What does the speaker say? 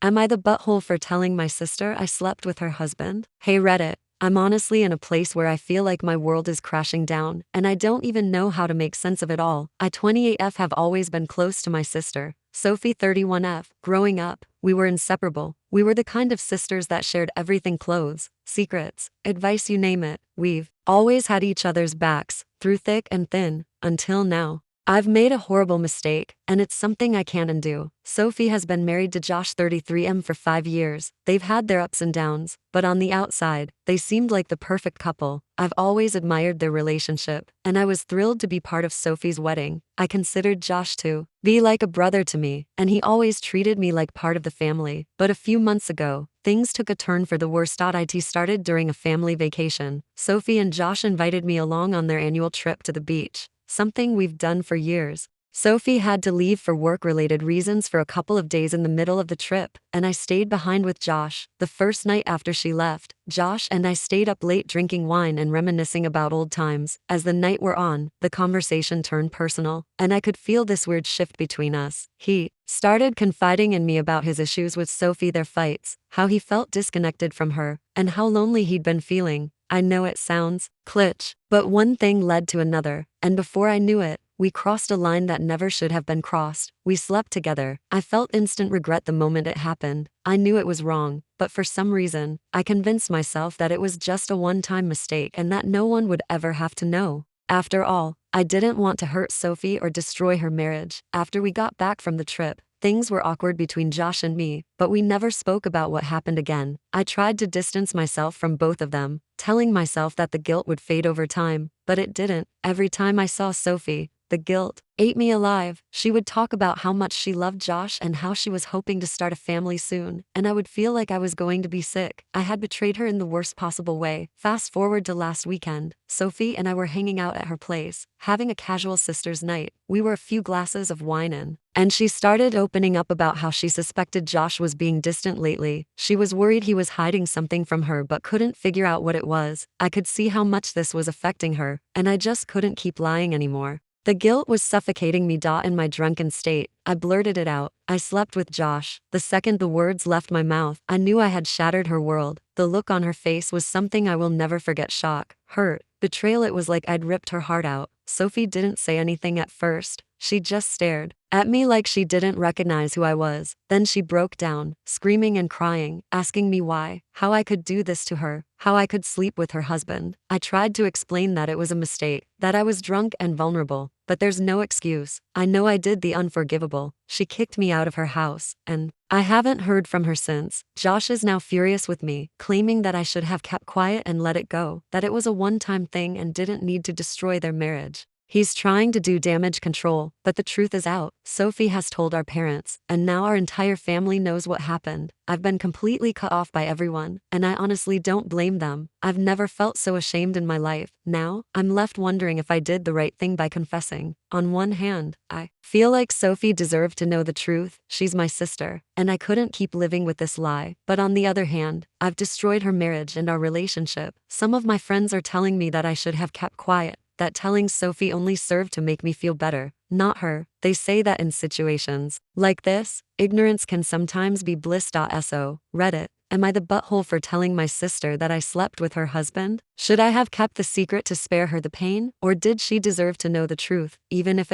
Am I the butthole for telling my sister I slept with her husband? Hey Reddit, I'm honestly in a place where I feel like my world is crashing down, and I don't even know how to make sense of it all. I 28F have always been close to my sister, Sophie 31F. Growing up, we were inseparable. We were the kind of sisters that shared everything: clothes, secrets, advice, you name it. We've always had each other's backs, through thick and thin, until now. I've made a horrible mistake, and it's something I can't undo. Sophie has been married to Josh 33M for 5 years. They've had their ups and downs, but on the outside, they seemed like the perfect couple. I've always admired their relationship, and I was thrilled to be part of Sophie's wedding. I considered Josh to be like a brother to me, and he always treated me like part of the family. But a few months ago, things took a turn for the worst. It started during a family vacation. Sophie and Josh invited me along on their annual trip to the beach, something we've done for years. Sophie had to leave for work-related reasons for a couple of days in the middle of the trip, and I stayed behind with Josh. The first night after she left, Josh and I stayed up late drinking wine and reminiscing about old times. As the night wore on, the conversation turned personal, and I could feel this weird shift between us. He started confiding in me about his issues with Sophie, their fights, how he felt disconnected from her, and how lonely he'd been feeling. I know it sounds kitsch, but one thing led to another, and before I knew it, we crossed a line that never should have been crossed. We slept together. I felt instant regret the moment it happened. I knew it was wrong, but for some reason, I convinced myself that it was just a one-time mistake and that no one would ever have to know. After all, I didn't want to hurt Sophie or destroy her marriage. After we got back from the trip, things were awkward between Josh and me, but we never spoke about what happened again. I tried to distance myself from both of them, telling myself that the guilt would fade over time, but it didn't. Every time I saw Sophie, the guilt ate me alive. She would talk about how much she loved Josh and how she was hoping to start a family soon, and I would feel like I was going to be sick. I had betrayed her in the worst possible way. Fast forward to last weekend, Sophie and I were hanging out at her place, having a casual sisters' night. We were a few glasses of wine in, and she started opening up about how she suspected Josh was being distant lately. She was worried he was hiding something from her but couldn't figure out what it was. I could see how much this was affecting her, and I just couldn't keep lying anymore. The guilt was suffocating me. In my drunken state, I blurted it out. I slept with Josh. The second the words left my mouth, I knew I had shattered her world. The look on her face was something I will never forget: shock, hurt, betrayal. It was like I'd ripped her heart out. Sophie didn't say anything at first. She just stared at me like she didn't recognize who I was. Then she broke down, screaming and crying, asking me why, how I could do this to her, how I could sleep with her husband. I tried to explain that it was a mistake, that I was drunk and vulnerable, but there's no excuse. I know I did the unforgivable. She kicked me out of her house, and I haven't heard from her since. Josh is now furious with me, claiming that I should have kept quiet and let it go, that it was a one-time thing and didn't need to destroy their marriage. He's trying to do damage control, but the truth is out. Sophie has told our parents, and now our entire family knows what happened. I've been completely cut off by everyone, and I honestly don't blame them. I've never felt so ashamed in my life. Now, I'm left wondering if I did the right thing by confessing. On one hand, I feel like Sophie deserved to know the truth. She's my sister, and I couldn't keep living with this lie. But on the other hand, I've destroyed her marriage and our relationship. Some of my friends are telling me that I should have kept quiet, that telling Sophie only served to make me feel better, not her. They say that in situations like this, ignorance can sometimes be bliss. So, Reddit, am I the butthole for telling my sister that I slept with her husband? Should I have kept the secret to spare her the pain, or did she deserve to know the truth, even if